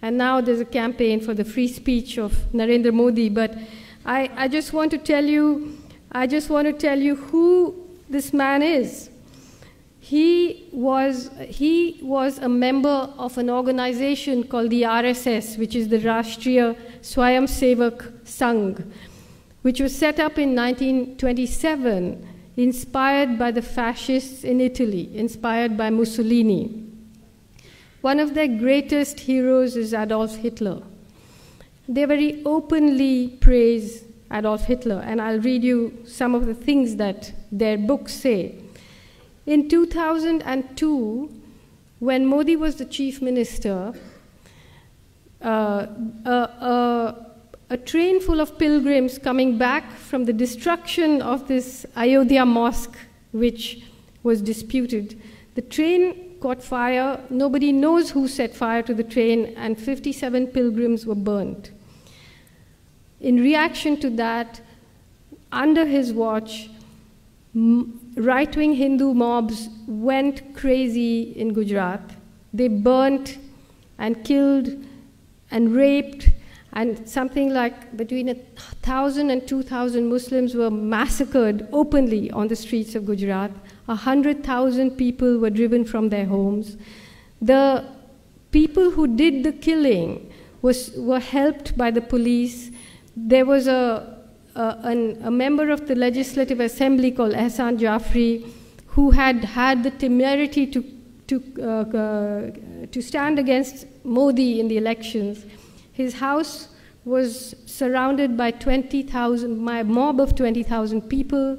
And now there's a campaign for the free speech of Narendra Modi. But I just want to tell you, who this man is. He was a member of an organization called the RSS, which is the Rashtriya Swayamsevak Sangh, which was set up in 1927, inspired by the fascists in Italy, inspired by Mussolini. One of their greatest heroes is Adolf Hitler. They very openly praise Adolf Hitler, and I'll read you some of the things that their books say. In 2002, when Modi was the chief minister, a train full of pilgrims coming back from the destruction of this Ayodhya mosque, which was disputed, the train caught fire. Nobody knows who set fire to the train, and 57 pilgrims were burnt. In reaction to that, under his watch, right-wing Hindu mobs went crazy in Gujarat. They burnt and killed and raped, and something like between 1,000 and 2,000 Muslims were massacred openly on the streets of Gujarat. 100,000 people were driven from their homes. The people who did the killing were helped by the police. There was a member of the Legislative Assembly called Ehsan Jafri who had the temerity to stand against Modi in the elections. His house was surrounded by a mob of 20,000 people.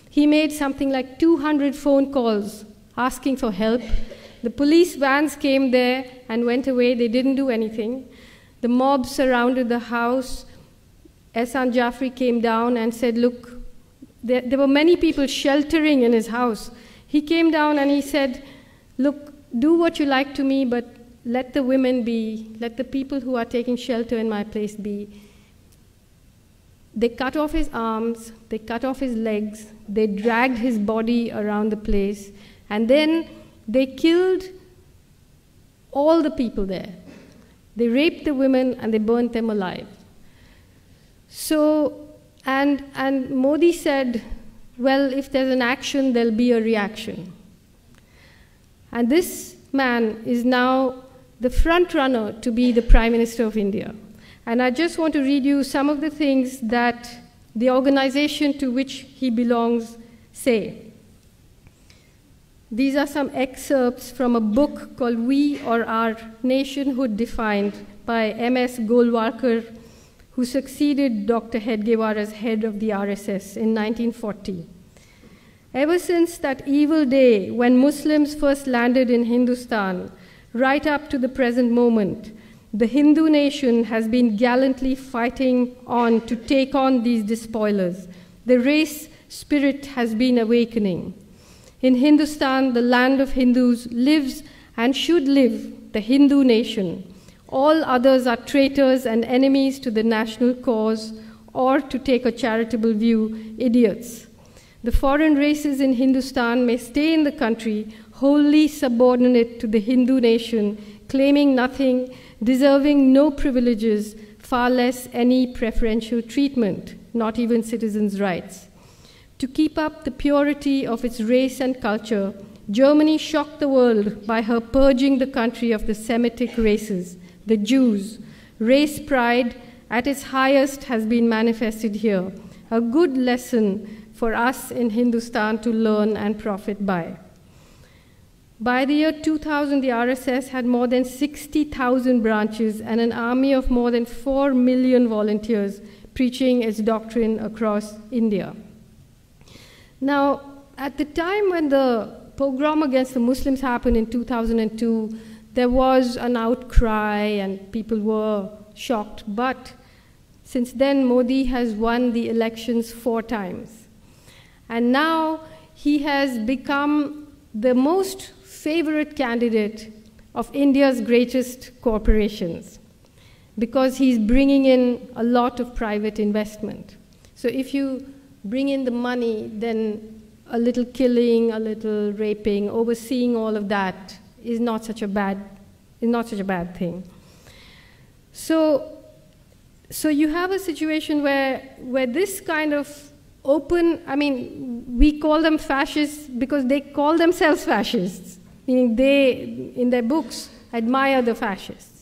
He made something like 200 phone calls asking for help. The police vans came there and went away. They didn't do anything. The mob surrounded the house. Ehsan Jafri came down and said, look, there were many people sheltering in his house. He came down and he said, look, do what you like to me, but let the women be, let the people who are taking shelter in my place be. They cut off his arms, they cut off his legs, they dragged his body around the place, and then they killed all the people there. They raped the women and they burnt them alive. So, and Modi said, well, if there's an action, there'll be a reaction. And this man is now the front runner to be the Prime Minister of India. And I just want to read you some of the things that the organization to which he belongs say. These are some excerpts from a book called We or Our Nationhood Defined by M.S. Golwalkar, who succeeded Dr. Hedgewar as head of the RSS in 1940. Ever since that evil day when Muslims first landed in Hindustan, right up to the present moment, the Hindu nation has been gallantly fighting on to take on these despoilers. The race spirit has been awakening. In Hindustan, the land of Hindus, lives and should live the Hindu nation. All others are traitors and enemies to the national cause, or, to take a charitable view, idiots. The foreign races in Hindustan may stay in the country, wholly subordinate to the Hindu nation, claiming nothing, deserving no privileges, far less any preferential treatment, not even citizens' rights. To keep up the purity of its race and culture, Germany shocked the world by her purging the country of the Semitic races, the Jews. Race pride at its highest has been manifested here, a good lesson for us in Hindustan to learn and profit by. By the year 2000, the RSS had more than 60,000 branches and an army of more than 4 million volunteers preaching its doctrine across India. Now, at the time when the pogrom against the Muslims happened in 2002, there was an outcry and people were shocked. But since then, Modi has won the elections 4 times. And now he has become the most favorite candidate of India's greatest corporations because he's bringing in a lot of private investment. So if you bring in the money, then a little killing, a little raping, overseeing all of that is not such a bad thing. So you have a situation where this kind of open, I mean, we call them fascists because they call themselves fascists, meaning they, in their books, admire the fascists.